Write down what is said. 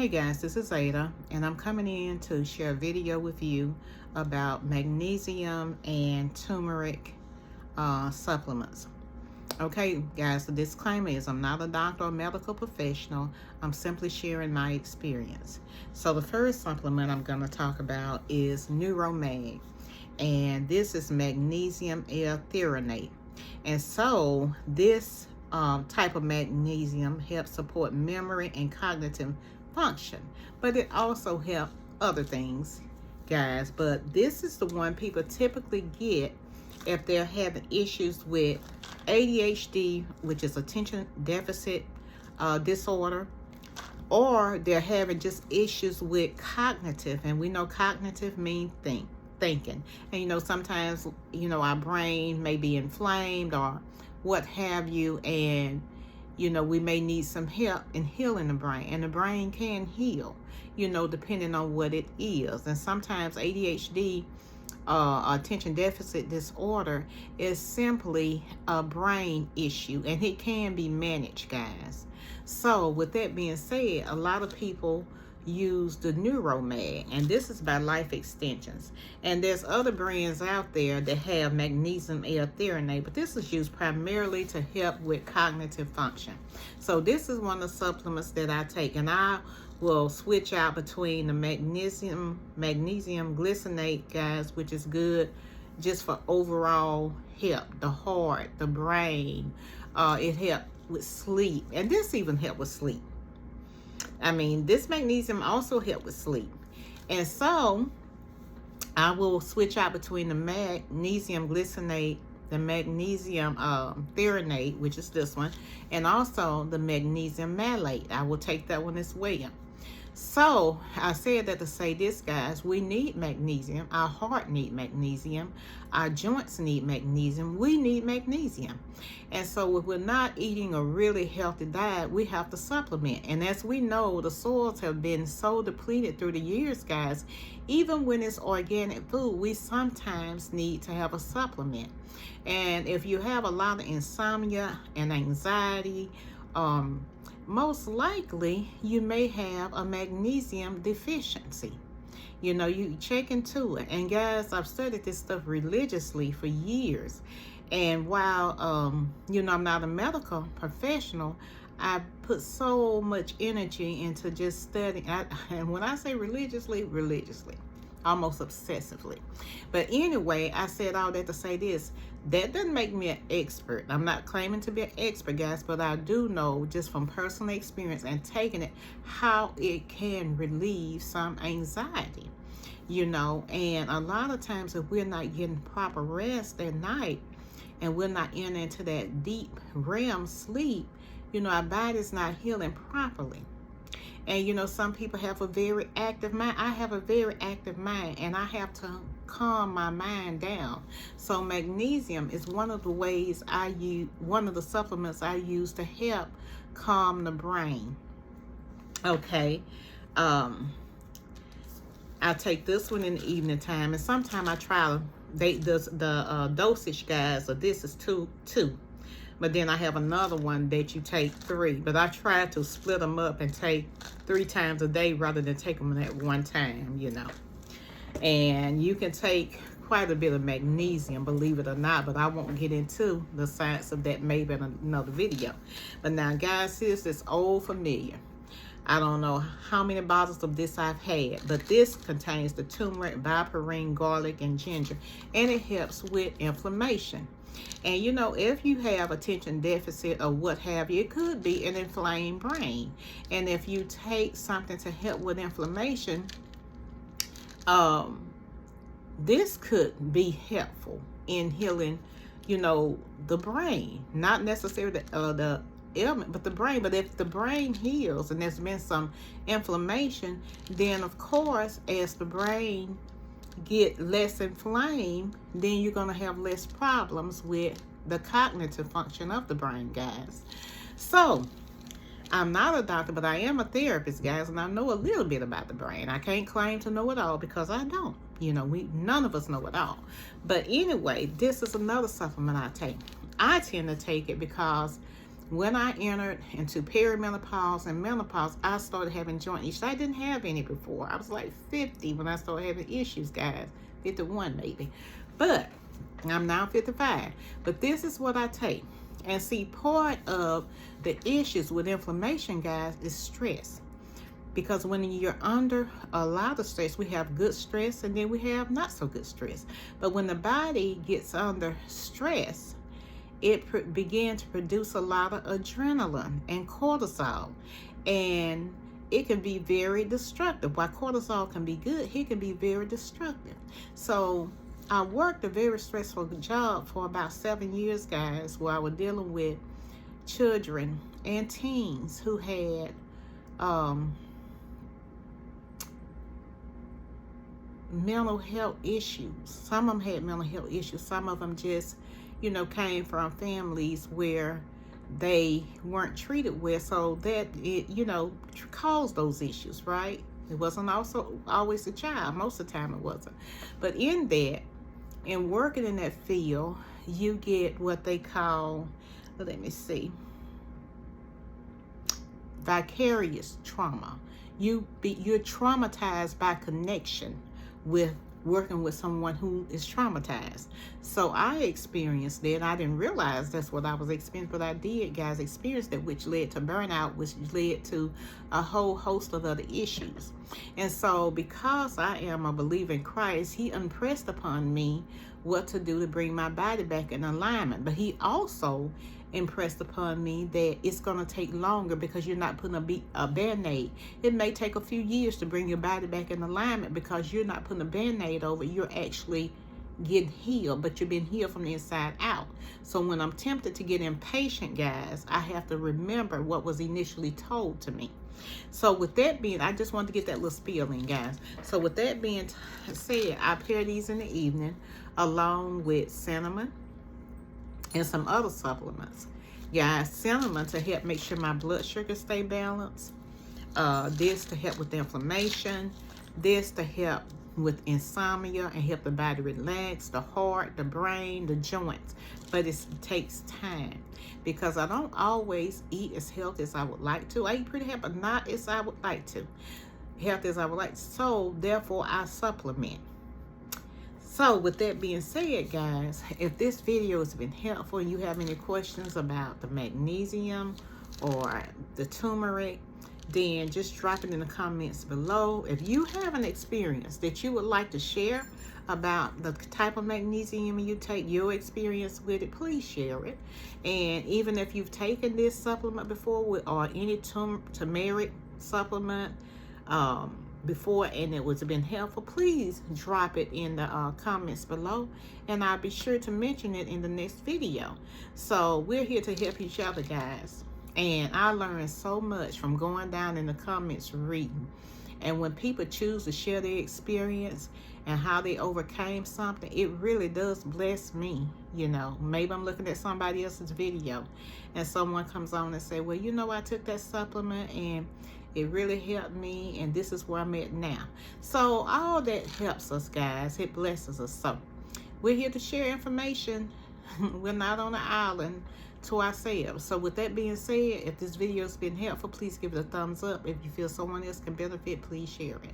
Hey guys, this is Ada, and I'm coming in to share a video with you about magnesium and turmeric supplements. Okay, guys, the disclaimer is I'm not a doctor or medical professional. I'm simply sharing my experience. So the first supplement I'm going to talk about is Neuromag, and this is magnesium L-threonate. And so this type of magnesium helps support memory and cognitive function, but it also helps other things, guys. But this is the one people typically get if they're having issues with ADHD, which is attention deficit disorder, or they're having just issues with cognitive, and we know cognitive means thinking. And sometimes our brain may be inflamed or what have you, and we may need some help in healing the brain, and the brain can heal, depending on what it is. And sometimes ADHD, attention deficit disorder, is simply a brain issue, and it can be managed, guys. So with that being said, a lot of people use the Neuromag, and this is by Life Extensions, and there's other brands out there that have magnesium L-threonate, but this is used primarily to help with cognitive function. So this is one of the supplements that I take, and I will switch out between the magnesium glycinate, guys, which is good just for overall help, the heart, the brain. It helps with sleep, and this even help with sleep. I mean, this magnesium also helps with sleep. And so I will switch out between the magnesium glycinate, the magnesium threonate, which is this one, and also the magnesium malate. I will take that one as well. So I said that to say this, guys: we need magnesium. Our heart need magnesium. Our joints need magnesium. We need magnesium. And so if we're not eating a really healthy diet, we have to supplement. And as we know, the soils have been so depleted through the years, guys. Even when it's organic food, we sometimes need to have a supplement. And if you have a lot of insomnia and anxiety, most likely you may have a magnesium deficiency. You check into it. And guys, I've studied this stuff religiously for years. And while, I'm not a medical professional, I put so much energy into just studying. And when I say religiously, almost obsessively. But anyway, I said all that to say this: that doesn't make me an expert. I'm not claiming to be an expert, guys, but I do know just from personal experience and taking it how it can relieve some anxiety, and a lot of times if we're not getting proper rest at night and we're not into that deep REM sleep, our body's not healing properly. And some people have a very active mind. I have a very active mind, and I have to calm my mind down. So magnesium is one of the ways I use, one of the supplements I use to help calm the brain. Okay. I take this one in the evening time, and sometimes I try the dosage, guys, of this is two. But then I have another one that you take 3. But I try to split them up and take 3 times a day rather than take them at one time, And you can take quite a bit of magnesium, believe it or not, but I won't get into the science of that maybe in another video. But now, guys, this is old familiar. I don't know how many bottles of this I've had, but this contains the turmeric, valperine, garlic, and ginger, and it helps with inflammation. And if you have attention deficit or what have you, it could be an inflamed brain. And if you take something to help with inflammation, this could be helpful in healing, the brain. Not necessarily the ailment, but the brain. But if the brain heals and there's been some inflammation, then of course, as the brain get less inflamed, then you're going to have less problems with the cognitive function of the brain, guys. So I'm not a doctor, but I am a therapist, guys, and I know a little bit about the brain. I can't claim to know it all because I don't. None of us know it all. But anyway, this is another supplement I take. I tend to take it because when I entered into perimenopause and menopause, I started having joint issues. I didn't have any before. I was like 50 when I started having issues, guys. 51 maybe. But I'm now 55. But this is what I take. And see, part of the issues with inflammation, guys, is stress. Because when you're under a lot of stress, we have good stress and then we have not so good stress. But when the body gets under stress, it begins to produce a lot of adrenaline and cortisol. And it can be very destructive. While cortisol can be good, it can be very destructive. So I worked a very stressful job for about 7 years, guys, where I was dealing with children and teens who had mental health issues. Some of them had mental health issues. Some of them just, came from families where they weren't treated well, so that it, caused those issues, right? It wasn't also always a child. Most of the time it wasn't. But in that, in working in that field, you get what they call, let me see, vicarious trauma. You're traumatized by connection with working with someone who is traumatized. So I experienced that. I didn't realize that's what I was experiencing, but I did, guys, experience that, which led to burnout, which led to a whole host of other issues. And so because I am a believer in Christ, he impressed upon me what to do to bring my body back in alignment. But he also impressed upon me that it's going to take longer because you're not putting a band-aid. It may take a few years to bring your body back in alignment because you're not putting a band-aid over it. You're actually getting healed, but you've been healed from the inside out. So when I'm tempted to get impatient, guys, I have to remember what was initially told to me. So with that being, I just wanted to get that little spiel in, guys. So with that being said, I pair these in the evening along with cinnamon and some other supplements. Guys, cinnamon to help make sure my blood sugar stay balanced. This to help with inflammation. This to help with insomnia and help the body relax, the heart, the brain, the joints. But it takes time because I don't always eat as healthy as I would like to. I eat pretty healthy, but not as I would like to. Healthy as I would like to. So therefore I supplement. So with that being said, guys, if this video has been helpful and you have any questions about the magnesium or the turmeric, then just drop it in the comments below. If you have an experience that you would like to share about the type of magnesium you take, your experience with it, please share it. And even if you've taken this supplement before or any turmeric supplement before and it was been helpful, please drop it in the comments below and I'll be sure to mention it in the next video. So we're here to help each other, guys. And I learned so much from going down in the comments reading. And when people choose to share their experience and how they overcame something, it really does bless me. Maybe I'm looking at somebody else's video and someone comes on and say, well, I took that supplement and it really helped me and this is where I'm at now. So all that helps us, guys. It blesses us. So we're here to share information. We're not on an island to ourselves. So with that being said, if this video has been helpful, please give it a thumbs up. If you feel someone else can benefit, please share it.